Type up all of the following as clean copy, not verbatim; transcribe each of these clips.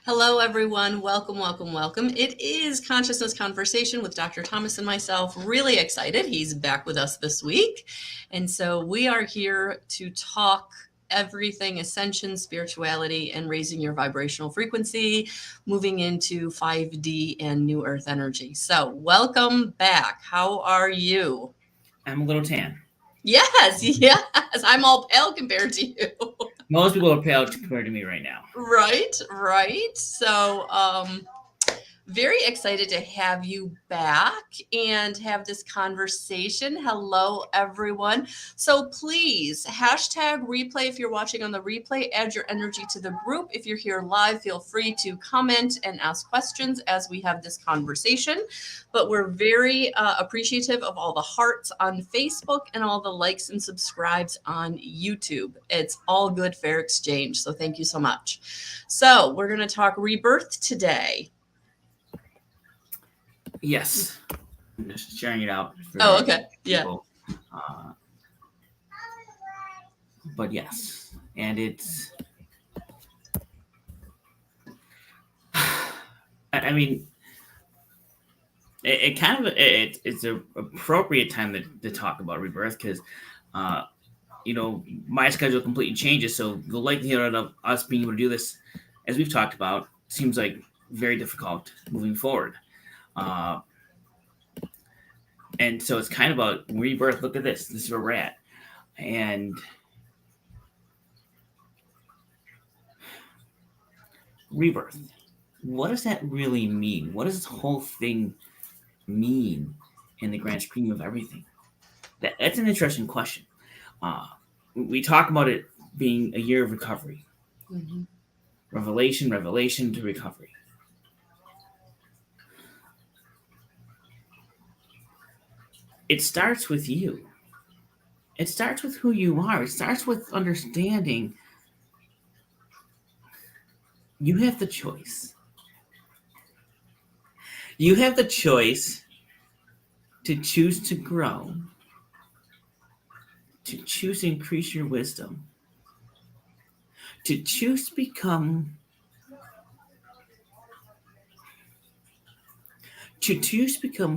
Hello, everyone. Welcome, welcome, welcome. It is Consciousness Conversation with Dr. Thomas and myself. Really excited. He's back with us this week. And so we are here to talk everything ascension, spirituality, and raising your vibrational frequency, moving into 5D and new earth energy. So welcome back. How are you? I'm a little tan. Yes, yes. I'm all pale compared to you. Most people are pale compared to me right now. Right, right. So, very excited to have you back and have this conversation. Hello, everyone. So please, hashtag replay if you're watching on the replay, add your energy to the group. If you're here live, feel free to comment and ask questions as we have this conversation. But we're very appreciative of all the hearts on Facebook and all the likes and subscribes on YouTube. It's all good, fair exchange. So thank you so much. So we're going to talk rebirth today. Yes. I'm just sharing it out for Okay. Yeah. people. But yes. And it's... I mean, it's an appropriate time to talk about rebirth because, my schedule completely changes. So the likelihood of us being able to do this, as we've talked about, seems like very difficult moving forward. And so it's kind of about rebirth. Look at this. This is where we're at. And rebirth. What does that really mean? What does this whole thing mean in the grand scheme of everything? That's an interesting question. We talk about it being a year of recovery. Mm-hmm. Revelation to recovery. It starts with you. It starts with who you are. It starts with understanding you have the choice. You have the choice to choose to grow, to choose to increase your wisdom, to choose to become,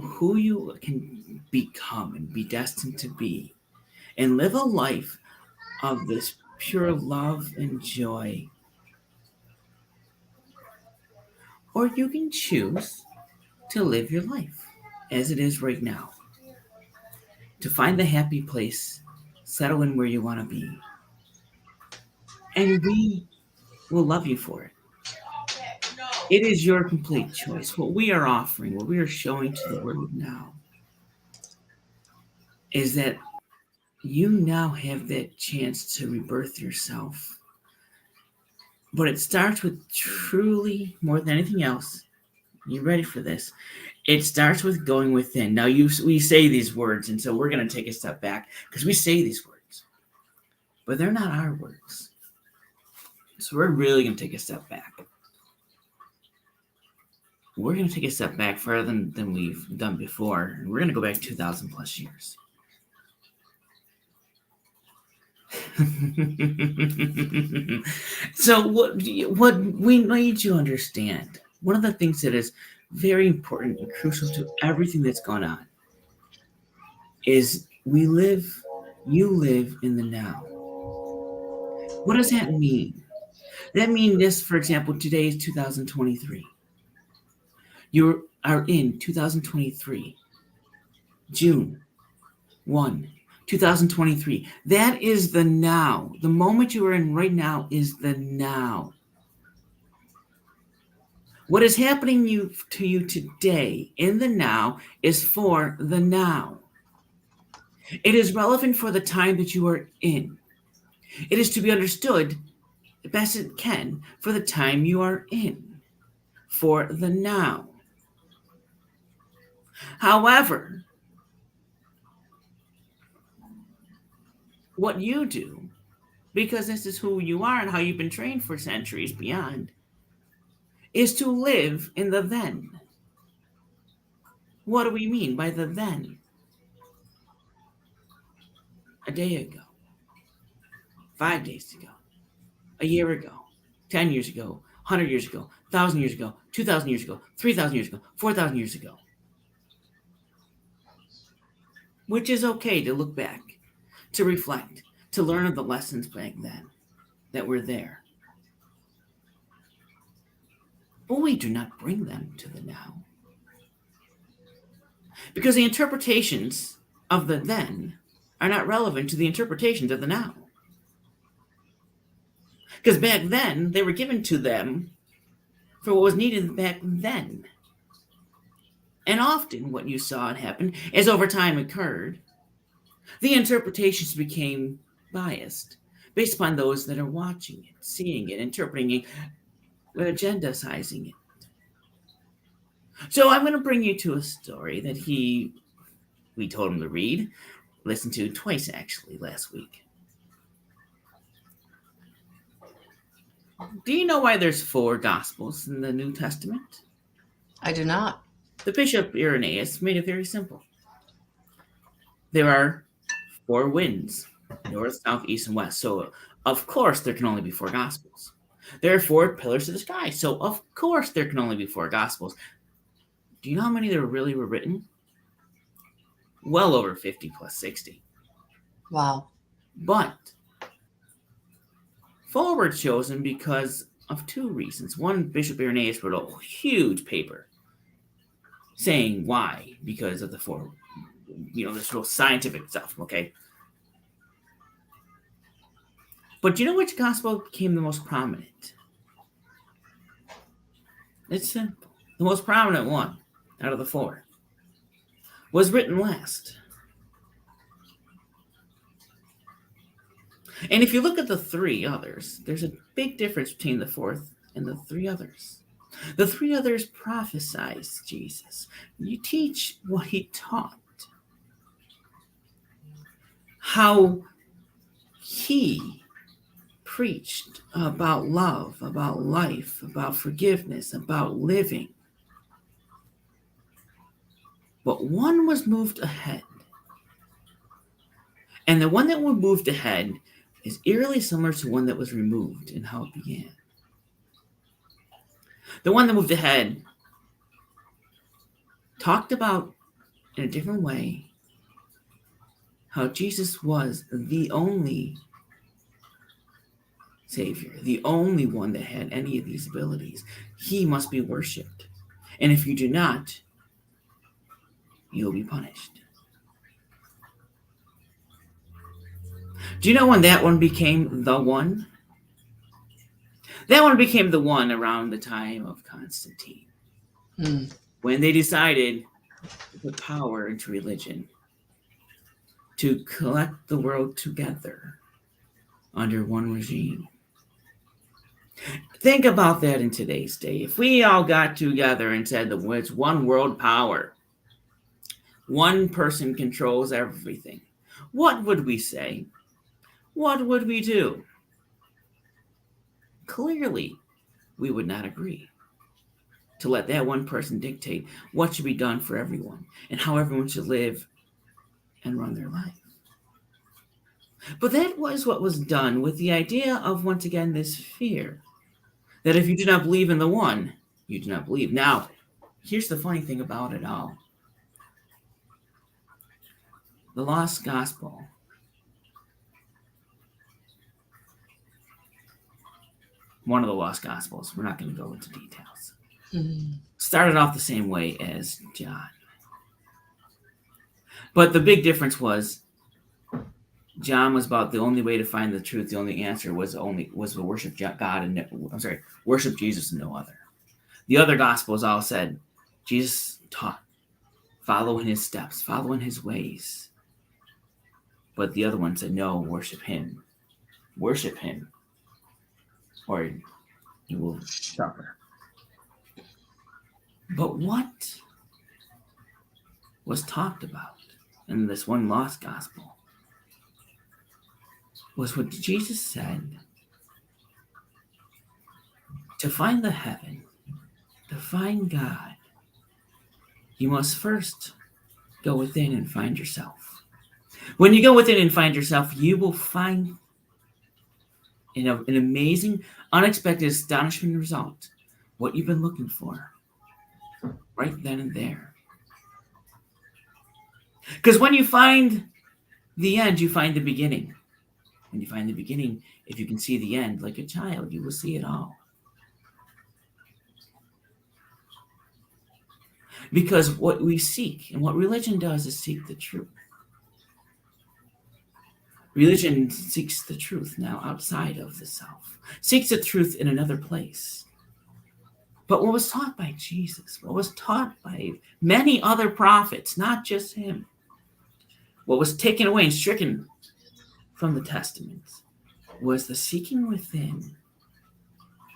who you can become and be destined to be, and live a life of this pure love and joy. Or you can choose to live your life as it is right now, to find the happy place, settle in where you want to be, and we will love you for it. It is your complete choice. What we are offering, what we are showing to the world now, is that you now have that chance to rebirth yourself. But it starts with truly, more than anything else, you ready for this? It starts with going within. Now, we say these words, and so we're going to take a step back because we say these words, but they're not our words. So we're really going to take a step back. We're going to take a step back further than we've done before. And we're going to go back 2,000 plus years. So what we need you to understand, one of the things that is very important and crucial to everything that's gone on is you live in the now. What does that mean? That means this, for example, today is 2023. You are in 2023, June 1, 2023. That is the now. The moment you are in right now is the now. What is happening to you today in the now is for the now. It is relevant for the time that you are in. It is to be understood the best it can for the time you are in, for the now. However, what you do, because this is who you are and how you've been trained for centuries beyond, is to live in the then. What do we mean by the then? A day ago, 5 days ago, a year ago, 10 years ago, 100 years ago, 1,000 years ago, 2,000 years ago, 3,000 years ago, 4,000 years ago. Which is okay to look back, to reflect, to learn of the lessons back then that were there. But we do not bring them to the now. Because the interpretations of the then are not relevant to the interpretations of the now. Because back then, they were given to them for what was needed back then. And often what you saw happen, as over time occurred, the interpretations became biased based upon those that are watching it, seeing it, interpreting it, agenda-sizing it. So I'm going to bring you to a story that we told him to read, listened to twice actually last week. Do you know why there's 4 Gospels in the New Testament? I do not. The Bishop Irenaeus made it very simple. There are 4 winds, north, south, east, and west. So, of course, there can only be 4 Gospels. There are 4 pillars of the sky. So, of course, there can only be 4 Gospels. Do you know how many there really were written? Well over 50 plus 60. Wow. But 4 were chosen because of 2 reasons. One, Bishop Irenaeus wrote a huge paper saying why, because of the 4, this real scientific stuff, okay? But do you know which gospel became the most prominent? It's simple. The most prominent one out of the 4 was written last. And if you look at the 3 others, there's a big difference between the 4th and the 3 others. The 3 others prophesize Jesus. You teach what he taught. How he preached about love, about life, about forgiveness, about living. But one was moved ahead. And the one that was moved ahead is eerily similar to one that was removed in how it began. The one that moved ahead talked about, in a different way, how Jesus was the only Savior, the only one that had any of these abilities. He must be worshipped. And if you do not, you'll be punished. Do you know when that one became the one? That one became the one around the time of Constantine. When they decided to put power into religion, to collect the world together under one regime. Think about that in today's day. If we all got together and said that it's one world power, one person controls everything, what would we say? What would we do? Clearly, we would not agree to let that one person dictate what should be done for everyone and how everyone should live and run their life. But that was what was done with the idea of, once again, this fear that if you do not believe in the one, you do not believe. Now, here's the funny thing about it all. The lost gospel one of the lost gospels, we're not going to go into details, started off the same way as John. But the big difference was John was about the only way to find the truth. The only answer was to worship God and worship Jesus and no other. The other gospels all said Jesus taught, follow in his steps, follow in his ways. But the other one said, no, worship him, or you will suffer. But what was talked about in this one lost gospel was what Jesus said. To find the heaven, to find God, you must first go within and find yourself. When you go within and find yourself, you will find An amazing, unexpected, astonishing result. What you've been looking for. Right then and there. Because when you find the end, you find the beginning. When you find the beginning, if you can see the end like a child, you will see it all. Because what we seek, and what religion does, is seek the truth. Religion seeks the truth now outside of the self, seeks the truth in another place. But what was taught by Jesus, what was taught by many other prophets, not just him, what was taken away and stricken from the Testaments, was the seeking within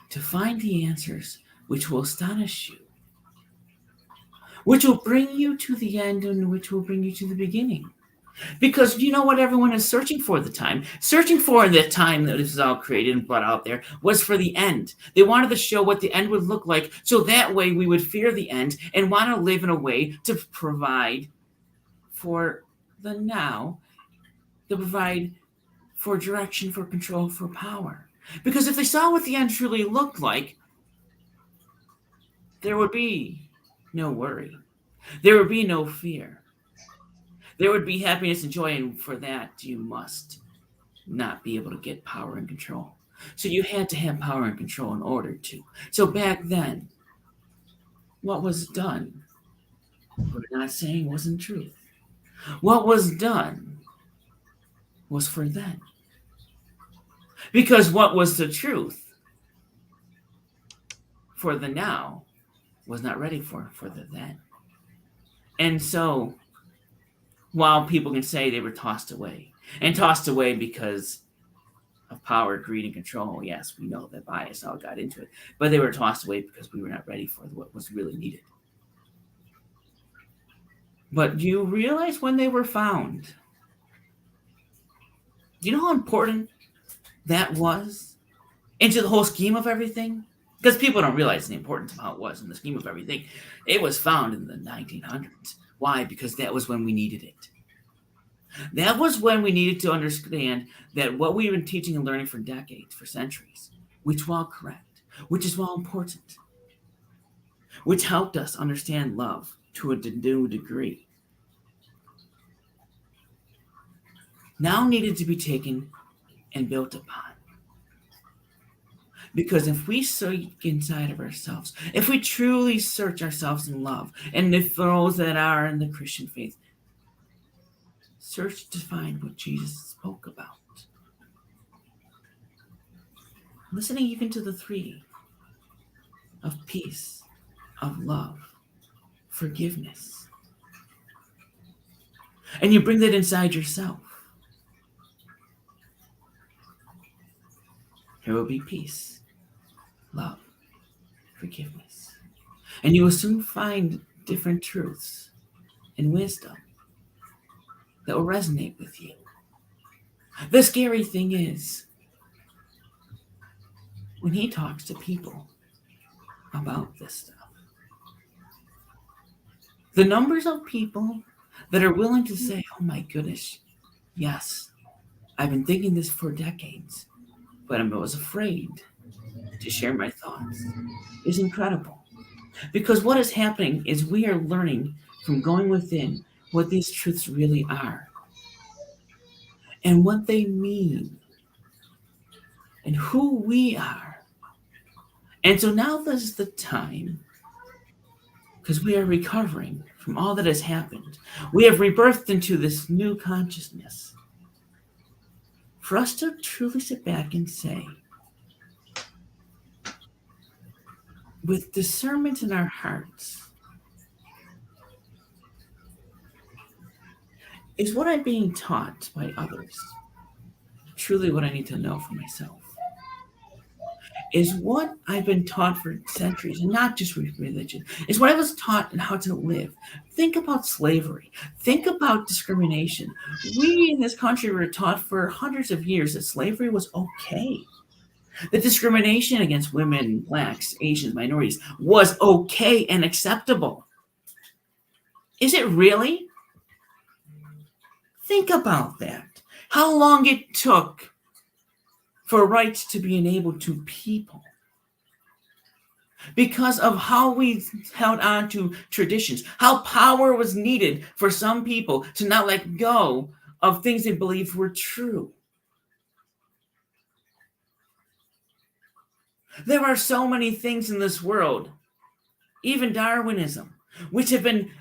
to find the answers which will astonish you, which will bring you to the end and which will bring you to the beginning. Because you know what everyone is searching for the time? Searching for the time that this was all created and brought out there was for the end. They wanted to show what the end would look like, so that way we would fear the end and want to live in a way to provide for the now, to provide for direction, for control, for power. Because if they saw what the end truly looked like, there would be no worry. There would be no fear. There would be happiness and joy, and for that you must not be able to get power and control. So you had to have power and control in order to. So back then, what was done, we're not saying wasn't truth. What was done was for then. Because what was the truth for the now was not ready for the then. And so, while people can say they were tossed away, and tossed away because of power, greed, and control, yes, we know that bias all got into it, but they were tossed away because we were not ready for what was really needed. But do you realize when they were found? Do you know how important that was into the whole scheme of everything? Because people don't realize the importance of how it was in the scheme of everything. It was found in the 1900s. Why? Because that was when we needed it. That was when we needed to understand that what we've been teaching and learning for decades, for centuries, which while correct, which is while important, which helped us understand love to a new degree, now needed to be taken and built upon. Because if we seek inside of ourselves, if we truly search ourselves in love, and if those that are in the Christian faith search to find what Jesus spoke about, listening even to the three of peace, of love, forgiveness, and you bring that inside yourself, there will be peace, love, forgiveness. And you will soon find different truths and wisdom that will resonate with you. The scary thing is, when he talks to people about this stuff, the numbers of people that are willing to say, oh my goodness, yes, I've been thinking this for decades, but I was afraid to share my thoughts, is incredible. Because what is happening is we are learning from going within what these truths really are and what they mean and who we are. And so now this is the time, because we are recovering from all that has happened. We have rebirthed into this new consciousness for us to truly sit back and say, with discernment in our hearts, is what I'm being taught by others truly what I need to know for myself? Is what I've been taught for centuries, and not just with religion, is what I was taught and how to live. Think about slavery. Think about discrimination. We in this country were taught for hundreds of years that slavery was okay. That discrimination against women, blacks, Asians, minorities was okay and acceptable. Is it really? Think about that. How long it took for rights to be enabled to people. Because of how we held on to traditions, how power was needed for some people to not let go of things they believed were true. There are so many things in this world, even Darwinism, which have been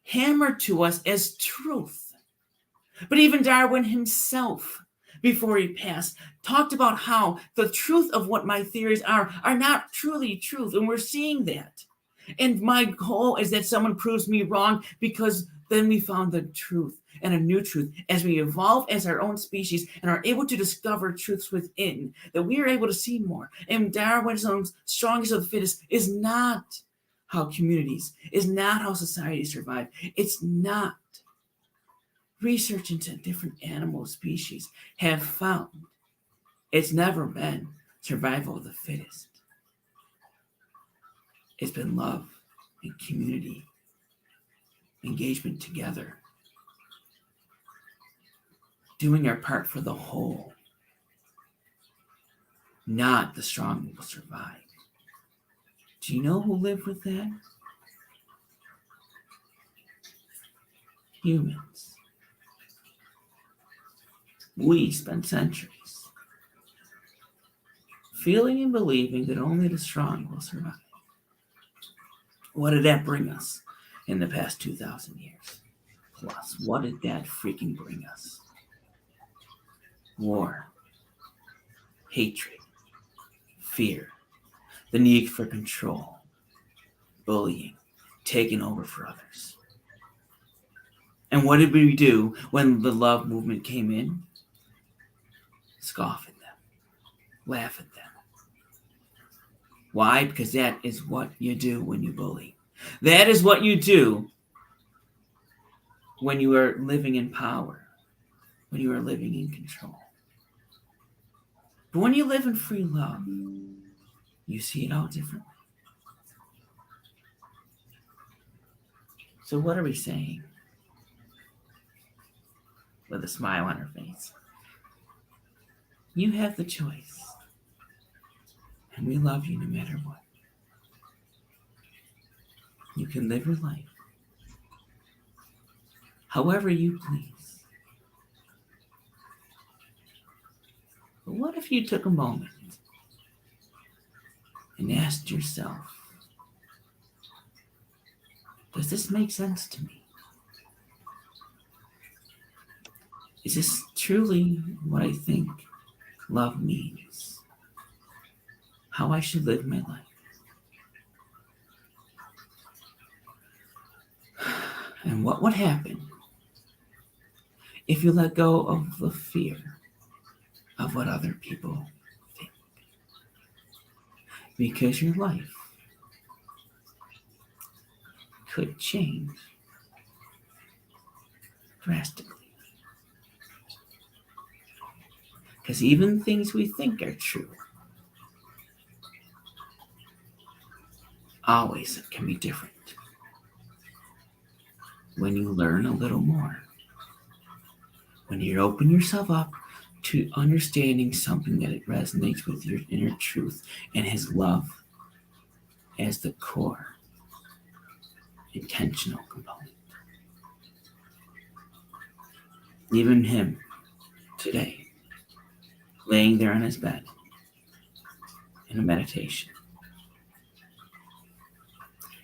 hammered to us as truth. But even Darwin himself, before he passed, talked about how the truth of what my theories are not truly truth. And we're seeing that. And my goal is that someone proves me wrong, because then we found the truth and a new truth as we evolve as our own species and are able to discover truths within, that we are able to see more. And Darwinism's strongest of the fittest is not how communities, is not how societies survive. It's not. Research into different animal species have found it's never been survival of the fittest. It's been love and community, engagement together, doing our part for the whole. Not the strong will survive. Do you know who lived with that? Humans. We spent centuries feeling and believing that only the strong will survive. What did that bring us in the past 2,000 years? Plus, what did that freaking bring us? War, hatred, fear, the need for control, bullying, taking over for others. And what did we do when the love movement came in? Scoff at them, laugh at them. Why? Because that is what you do when you bully. That is what you do when you are living in power, when you are living in control. But when you live in free love, you see it all differently. So what are we saying? With a smile on her face. You have the choice. And we love you no matter what. You can live your life however you please. But what if you took a moment and asked yourself, does this make sense to me? Is this truly what I think love means? How I should live my life? And what would happen if you let go of the fear of what other people think? Because your life could change drastically. Because even things we think are true always can be different when you learn a little more. When you open yourself up to understanding something that it resonates with your inner truth and his love as the core intentional component. Even him today, laying there on his bed in a meditation,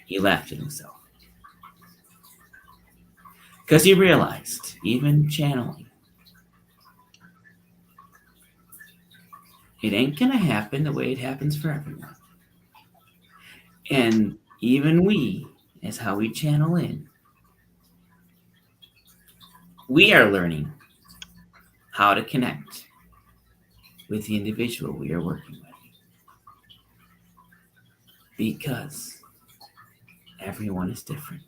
he laughed at himself. Because he realized, even channeling, it ain't gonna happen the way it happens for everyone. And even we, as how we channel in, we are learning how to connect with the individual we are working with. Because everyone is different.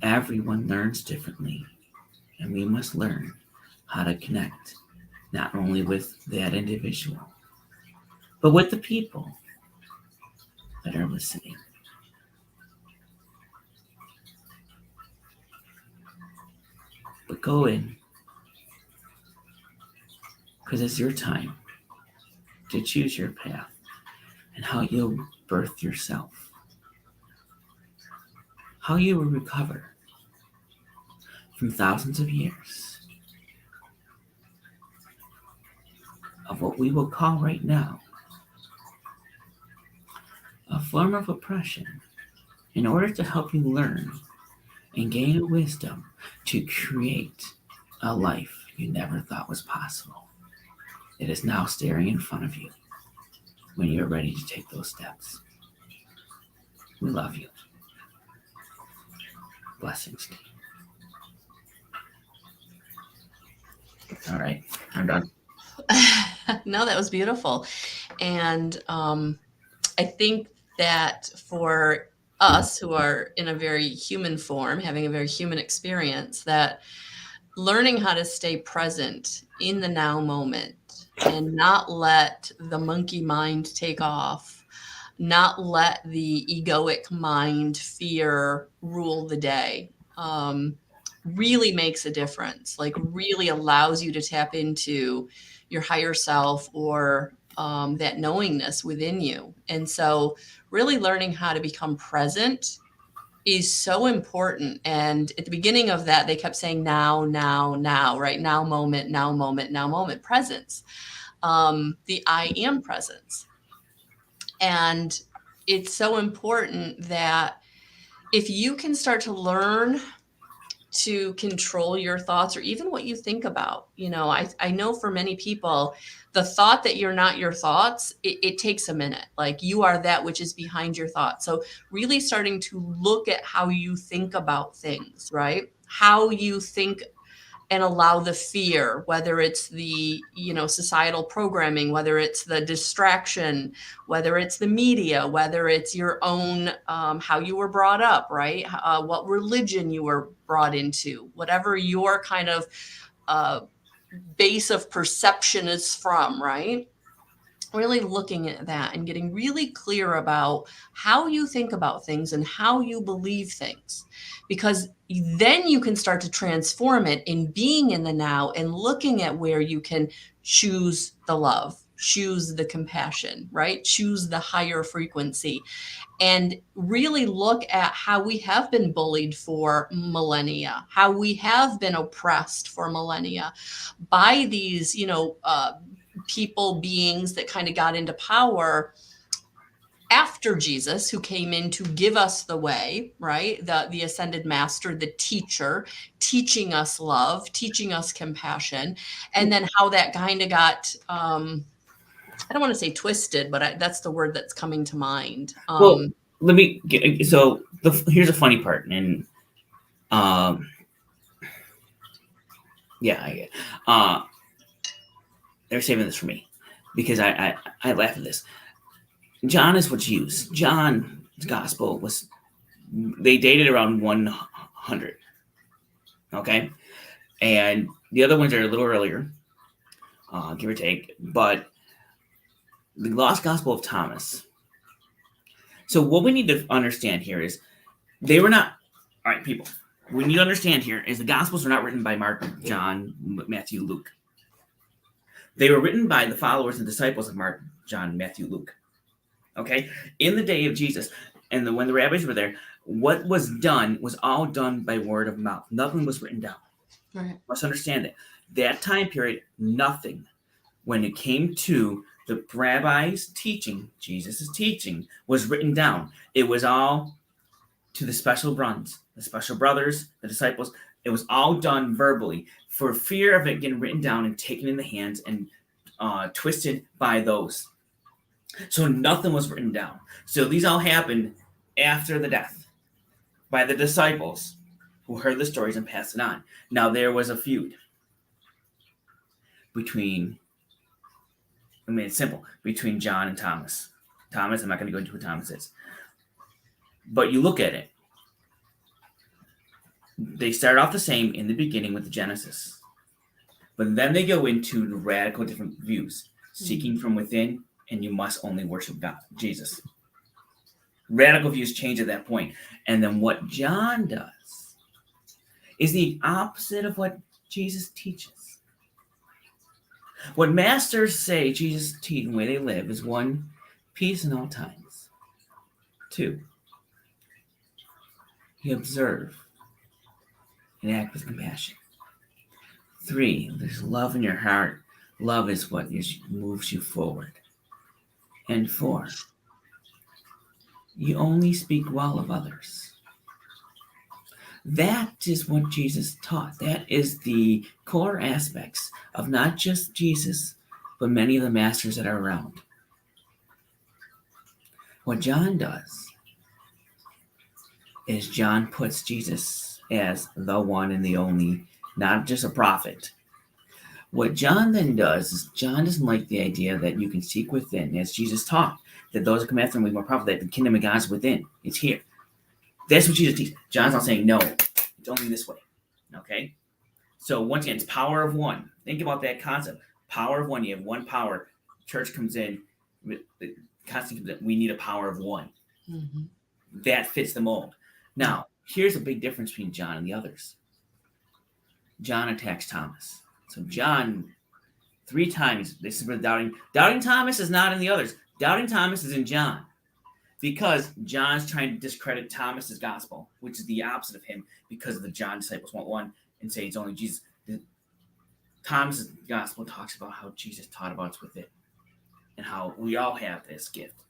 Everyone learns differently, and we must learn how to connect not only with that individual, but with the people that are listening. But go in because it's your time to choose your path and how you'll birth yourself, how you will recover from thousands of years of what we will call right now a form of oppression, in order to help you learn and gain a wisdom to create a life you never thought was possible. It is now staring in front of you when you're ready to take those steps. We love you. Blessings to you. All right, I'm done. No, that was beautiful. And I think that for us who are in a very human form, having a very human experience, that learning how to stay present in the now moment and not let the monkey mind take off, not let the egoic mind, fear rule the day, really makes a difference, like really allows you to tap into your higher self or that knowingness within you. And so really learning how to become present is so important. And at the beginning of that, they kept saying now, now, now, right? Now moment, now moment, now moment, presence. The I am presence. And it's so important that if you can start to learn to control your thoughts or even what you think about, I know for many people, the thought that you're not your thoughts, it takes a minute. Like you are that which is behind your thoughts. So really starting to look at how you think about things, right? How you think and allow the fear, whether it's the societal programming, whether it's the distraction, whether it's the media, whether it's your own how you were brought up, right? What religion you were brought into, whatever your kind of base of perception is from, right? Really looking at that and getting really clear about how you think about things and how you believe things, because then you can start to transform it in being in the now and looking at where you can choose the love, choose the compassion, right? Choose the higher frequency, and really look at how we have been bullied for millennia, how we have been oppressed for millennia by these, people, beings that kind of got into power after Jesus, who came in to give us the way, right? The ascended master, the teacher, teaching us love, teaching us compassion, and then how that kind of got I don't want to say twisted, but that's the word that's coming to mind. Well, let me get, so here's a funny part, and yeah, they're saving this for me because I laugh at this. John is what's used. John's gospel was, they dated around 100. Okay. And the other ones are a little earlier, give or take. But the lost gospel of Thomas. So what we need to understand here is they were not, all right, people. What we need to understand here is the gospels were not written by Mark, John, Matthew, Luke. They were written by the followers and disciples of Mark, John, Matthew, Luke. Okay, in the day of Jesus, and when the rabbis were there, what was done was all done by word of mouth. Nothing was written down. Right. Must understand it. That time period, nothing. When it came to the rabbis' teaching, Jesus' teaching, was written down. It was all to the special ones, the special brothers, the disciples. It was all done verbally for fear of it getting written down and taken in the hands and twisted by those. So nothing was written down. So these all happened after the death by the disciples who heard the stories and passed it on. Now there was a feud between, it's simple, between John and Thomas. Thomas, I'm not going to go into who Thomas is. But you look at it. They start off the same in the beginning with the Genesis. But then they go into the radical different views. Seeking from within, and you must only worship God, Jesus. Radical views change at that point. And then what John does is the opposite of what Jesus teaches. What masters say Jesus teach and the way they live is one, peace in all times. Two, you observe and act with compassion. Three, there's love in your heart. Love is what moves you forward. And four, you only speak well of others. That is what Jesus taught. That is the core aspects of not just Jesus, but many of the masters that are around. What John does is John puts Jesus as the one and the only, not just a prophet. What John then does is John doesn't like the idea that you can seek within, as Jesus taught, that those who come after him will be more powerful, that the kingdom of God is within. It's here. That's what Jesus teaches. John's not saying no. It's only this way. Okay? So once again, it's power of one. Think about that concept. Power of one. You have one power. Church comes in. Constantly, we need a power of one. Mm-hmm. That fits the mold. Now, here's a big difference between John and the others. John attacks Thomas. So John, 3 times, this is where Doubting Thomas is not in the others. Doubting Thomas is in John. Because John's trying to discredit Thomas's gospel, which is the opposite of him, because the John disciples want one and say it's only Jesus. Thomas's gospel talks about how Jesus taught about us with it, and how we all have this gift,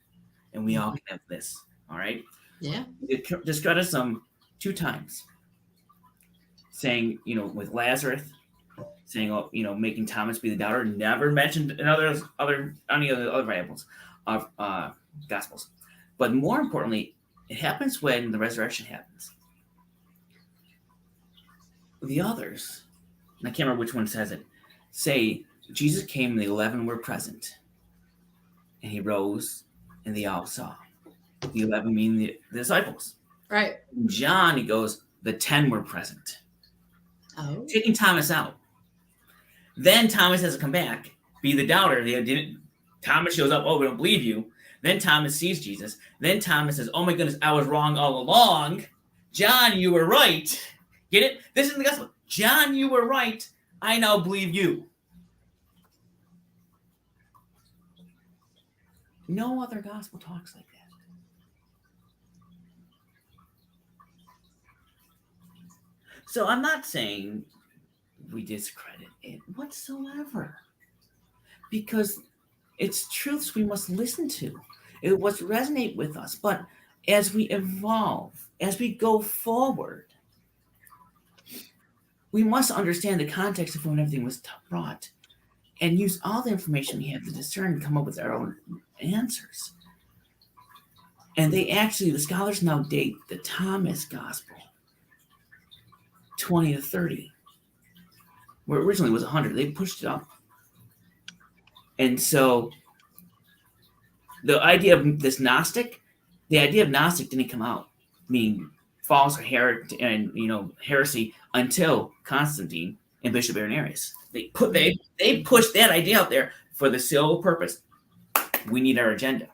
and we all have this. All right. Yeah. It discredits him 2 times, saying, with Lazarus, saying, making Thomas be the doubter. Never mentioned in any of the other variables of gospels. But more importantly, it happens when the resurrection happens. The others, and I can't remember which one says it, say Jesus came and the 11 were present. And he rose and they all saw. The 11 mean the disciples. Right. In John, he goes, the 10 were present. Oh. Taking Thomas out. Then Thomas has to come back, be the doubter. Thomas shows up, we don't believe you. Then Thomas sees Jesus. Then Thomas says, oh my goodness, I was wrong all along. John, you were right. Get it? This is the gospel. John, you were right. I now believe you. No other gospel talks like that. So I'm not saying we discredit it whatsoever. Because it's truths we must listen to. It must resonate with us. But as we evolve, as we go forward, we must understand the context of when everything was brought and use all the information we have to discern and come up with our own answers. And the scholars now date the Thomas Gospel 20 to 30, where originally it was 100. They pushed it up. And so the idea of this Gnostic, didn't come out, meaning false or heresy until Constantine and Bishop Irenaeus. They pushed that idea out there for the sole purpose. We need our agenda.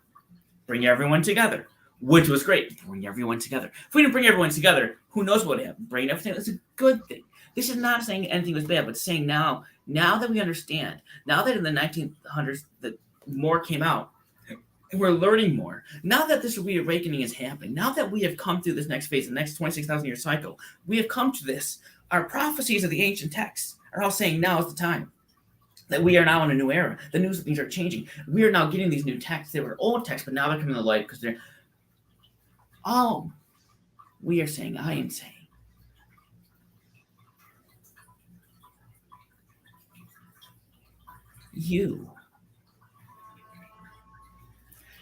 Bring everyone together, which was great. Bring everyone together. If we didn't bring everyone together, who knows what would happen? Bring everything. That's a good thing. This is not saying anything was bad, but saying now that we understand, now that in the 1900s that more came out, and we're learning more, now that this reawakening is happening, now that we have come through this next phase, the next 26,000 year cycle, we have come to this. Our prophecies of the ancient texts are all saying now is the time. That we are now in a new era. The news things are changing. We are now getting these new texts. They were old texts, but now they're coming to light because they're all we are saying, I am saying. You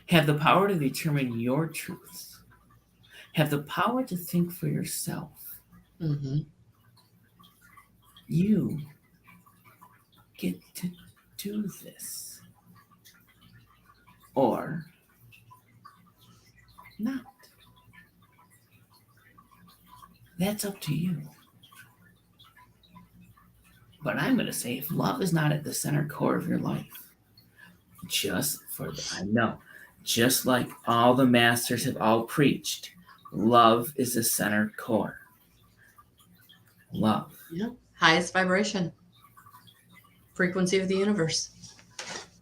have the power to determine your truths. Have the power to think for yourself. Mm-hmm. You get to do this. Or not. That's up to you. But I'm going to say if love is not at the center core of your life, just like all the masters have all preached, love is the center core. Love. Yeah. Highest vibration. Frequency of the universe.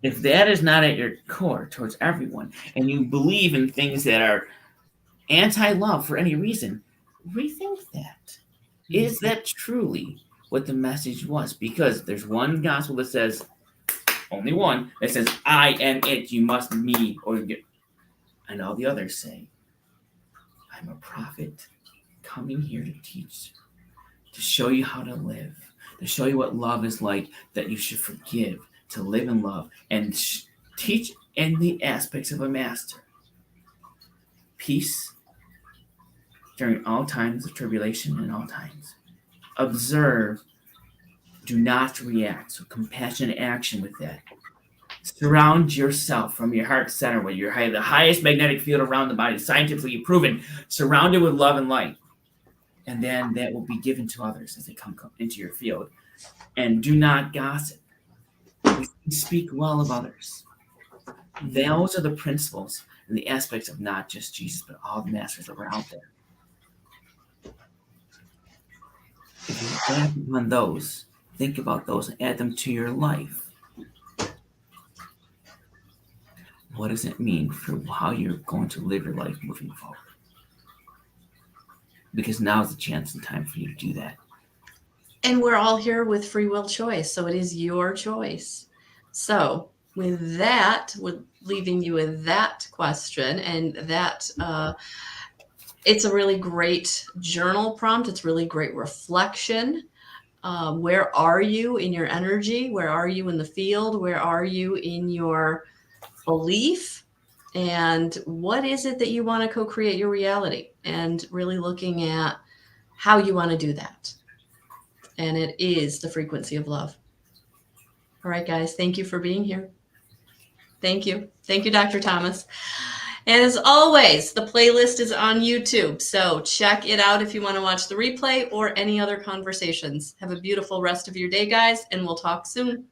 If that is not at your core towards everyone, and you believe in things that are anti-love for any reason, rethink that. Is that truly what the message was? Because there's one gospel that says, only one, that says, I am it, you must me, or get. And all the others say, I'm a prophet coming here to teach, to show you how to live, to show you what love is like, that you should forgive, to live in love, and teach in the aspects of a master. Peace during all times of tribulation and all times. Observe, do not react. So compassionate action with that. Surround yourself from your heart center, where you have the highest magnetic field around the body, scientifically proven, surrounded with love and light. And then that will be given to others as they come into your field. And do not gossip. Speak well of others. Those are the principles and the aspects of not just Jesus, but all the masters that were out there. If you act on those, think about those and add them to your life. What does it mean for how you're going to live your life moving forward? Because now is the chance and time for you to do that. And we're all here with free will choice, so it is your choice. So with that, with leaving you with that question, and that it's a really great journal prompt. It's really great reflection. Where are you in your energy? Where are you in the field? Where are you in your belief? And what is it that you want to co-create your reality? And really looking at how you want to do that. And it is the frequency of love. All right, guys, thank you for being here. Thank you. Thank you, Dr. Thomas. And as always, the playlist is on YouTube, so check it out if you want to watch the replay or any other conversations. Have a beautiful rest of your day, guys, and we'll talk soon.